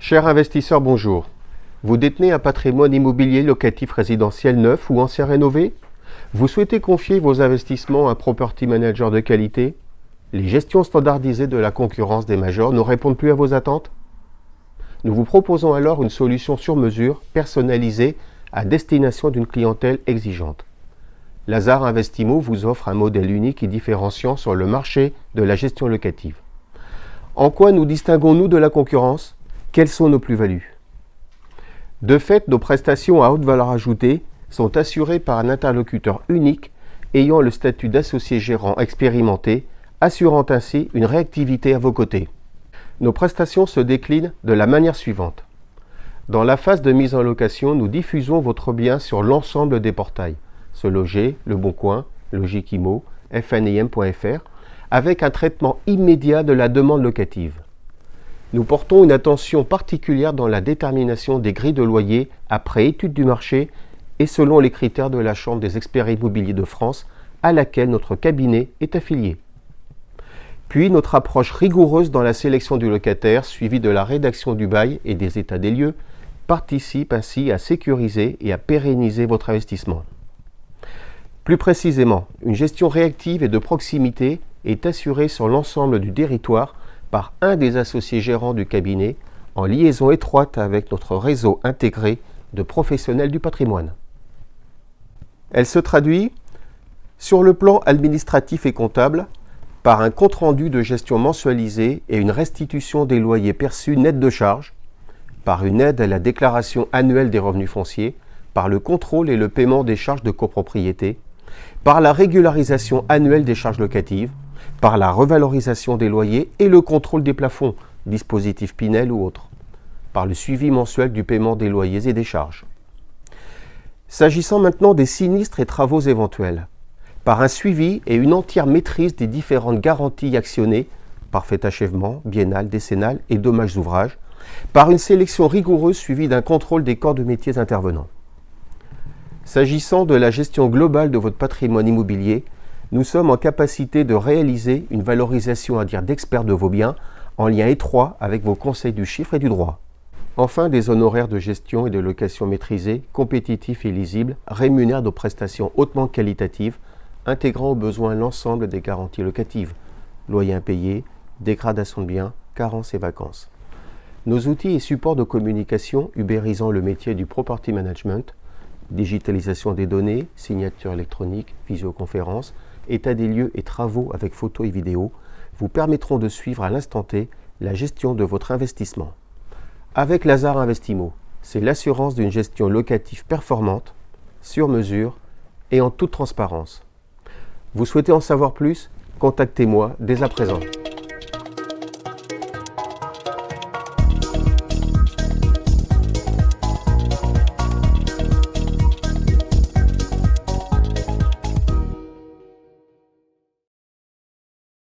Chers investisseurs, bonjour. Vous détenez un patrimoine immobilier locatif résidentiel neuf ou ancien rénové? Vous souhaitez confier vos investissements à un property manager de qualité? Les gestions standardisées de la concurrence des majors ne répondent plus à vos attentes? Nous vous proposons alors une solution sur mesure, personnalisée, à destination d'une clientèle exigeante. Lazare Investimo vous offre un modèle unique et différenciant sur le marché de la gestion locative. En quoi nous distinguons-nous de la concurrence? Quelles sont nos plus-values? De fait, nos prestations à haute valeur ajoutée sont assurées par un interlocuteur unique ayant le statut d'associé gérant expérimenté, assurant ainsi une réactivité à vos côtés. Nos prestations se déclinent de la manière suivante. Dans la phase de mise en location, nous diffusons votre bien sur l'ensemble des portails, Se Loger, Le Bon Coin, Logic-Immo, fnim.fr, avec un traitement immédiat de la demande locative. Nous portons une attention particulière dans la détermination des grilles de loyer après étude du marché et selon les critères de la Chambre des experts immobiliers de France à laquelle notre cabinet est affilié. Puis notre approche rigoureuse dans la sélection du locataire suivie de la rédaction du bail et des états des lieux participe ainsi à sécuriser et à pérenniser votre investissement. Plus précisément, une gestion réactive et de proximité est assurée sur l'ensemble du territoire par un des associés gérants du cabinet en liaison étroite avec notre réseau intégré de professionnels du patrimoine. Elle se traduit sur le plan administratif et comptable par un compte-rendu de gestion mensualisé et une restitution des loyers perçus net de charges, par une aide à la déclaration annuelle des revenus fonciers, par le contrôle et le paiement des charges de copropriété, par la régularisation annuelle des charges locatives, par la revalorisation des loyers et le contrôle des plafonds, dispositifs Pinel ou autres, par le suivi mensuel du paiement des loyers et des charges. S'agissant maintenant des sinistres et travaux éventuels, par un suivi et une entière maîtrise des différentes garanties actionnées, parfait achèvement, biennal, décennal et dommages ouvrages, par une sélection rigoureuse suivie d'un contrôle des corps de métiers intervenants. S'agissant de la gestion globale de votre patrimoine immobilier, nous sommes en capacité de réaliser une valorisation à dire d'experts de vos biens en lien étroit avec vos conseils du chiffre et du droit. Enfin, des honoraires de gestion et de location maîtrisés, compétitifs et lisibles, rémunèrent nos prestations hautement qualitatives, intégrant aux besoins l'ensemble des garanties locatives, loyers impayés, dégradation de biens, carences et vacances. Nos outils et supports de communication ubérisant le métier du property management, digitalisation des données, signature électronique, visioconférence, état des lieux et travaux avec photos et vidéos, vous permettront de suivre à l'instant T la gestion de votre investissement. Avec Lazare Investimo, c'est l'assurance d'une gestion locative performante, sur mesure et en toute transparence. Vous souhaitez en savoir plus? Contactez-moi dès à présent.